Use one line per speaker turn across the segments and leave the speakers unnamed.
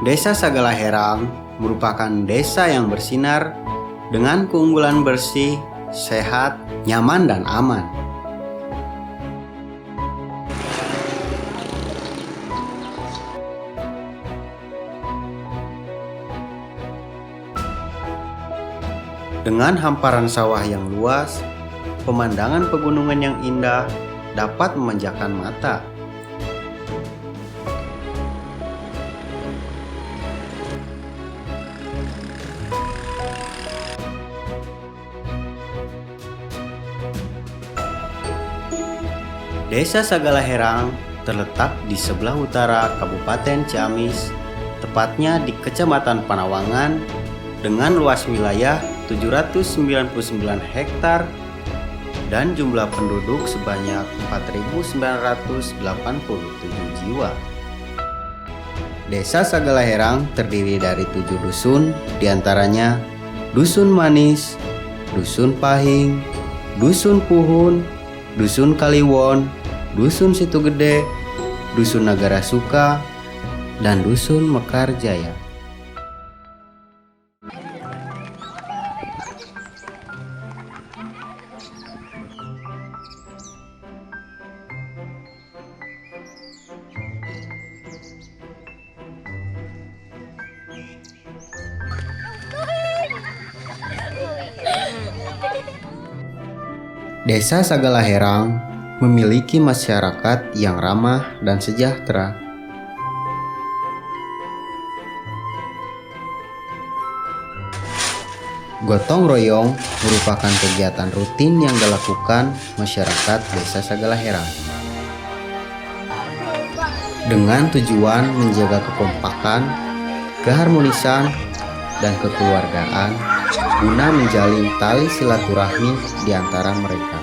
Desa Sagala Herang merupakan desa yang bersinar dengan keunggulan bersih, sehat, nyaman, dan aman. Dengan hamparan sawah yang luas, pemandangan pegunungan yang indah dapat memanjakan mata. Desa Sagala Herang terletak di sebelah utara Kabupaten Ciamis, tepatnya di Kecamatan Panawangan, dengan luas wilayah 799 hektar dan jumlah penduduk sebanyak 4.987 jiwa. Desa Sagala Herang terdiri dari 7 dusun, diantaranya Dusun Manis, Dusun Pahing, Dusun Puhun, Dusun Kaliwon, Dusun Situgede, Dusun Nagara Suka, dan Dusun Mekarjaya. Desa Sagala Herang memiliki masyarakat yang ramah dan sejahtera. Gotong royong merupakan kegiatan rutin yang dilakukan masyarakat Desa Sagala Herang dengan tujuan menjaga kekompakan, keharmonisan, dan kekeluargaan guna menjalin tali silaturahmi di antara mereka.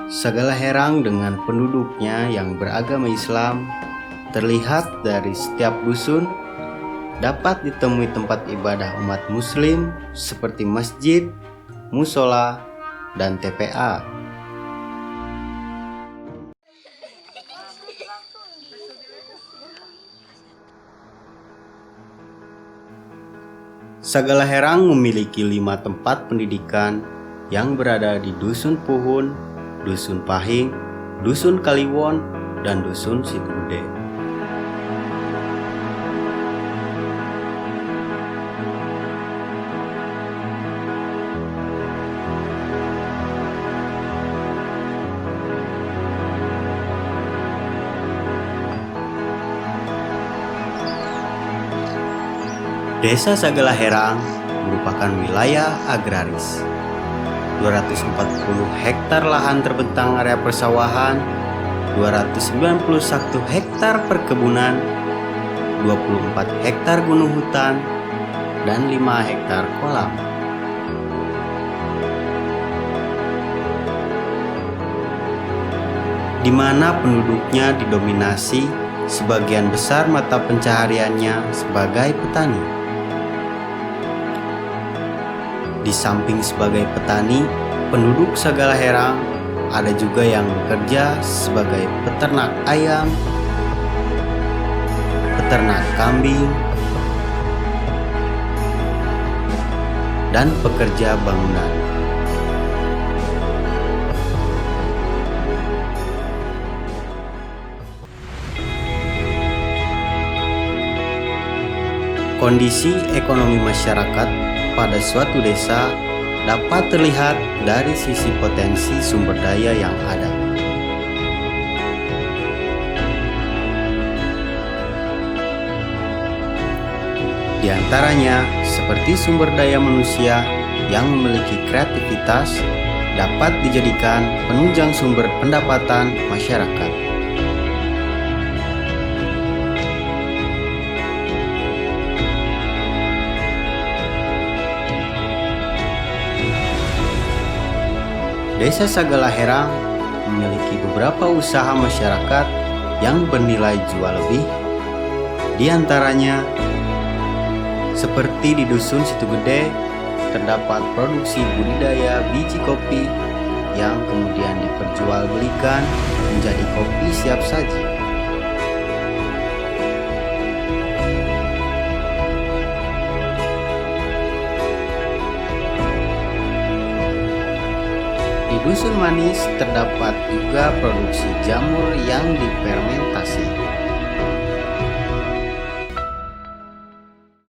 Sagala Herang dengan penduduknya yang beragama Islam terlihat dari setiap dusun dapat ditemui tempat ibadah umat muslim seperti masjid, musola, dan TPA. Sagala Herang memiliki 5 tempat pendidikan yang berada di Dusun Puhun, Dusun Pahing, Dusun Kaliwon, dan Dusun Situgede. Desa Sagala Herang merupakan wilayah agraris. 240 hektar lahan terbentang area persawahan, 291 hektar perkebunan, 24 hektar gunung hutan, dan 5 hektar kolam. Di mana penduduknya didominasi sebagian besar mata pencahariannya sebagai petani. Di samping sebagai petani, penduduk Sagala Herang ada juga yang bekerja sebagai peternak ayam, peternak kambing, dan pekerja bangunan. Kondisi ekonomi masyarakat pada suatu desa dapat terlihat dari sisi potensi sumber daya yang ada. Di antaranya seperti sumber daya manusia yang memiliki kreativitas dapat dijadikan penunjang sumber pendapatan masyarakat. Desa Sagala Herang memiliki beberapa usaha masyarakat yang bernilai jual lebih, di antaranya seperti di Dusun Situgede terdapat produksi budidaya biji kopi yang kemudian diperjualbelikan menjadi kopi siap saji. Di Dusun Manis terdapat juga produksi jamur yang difermentasi.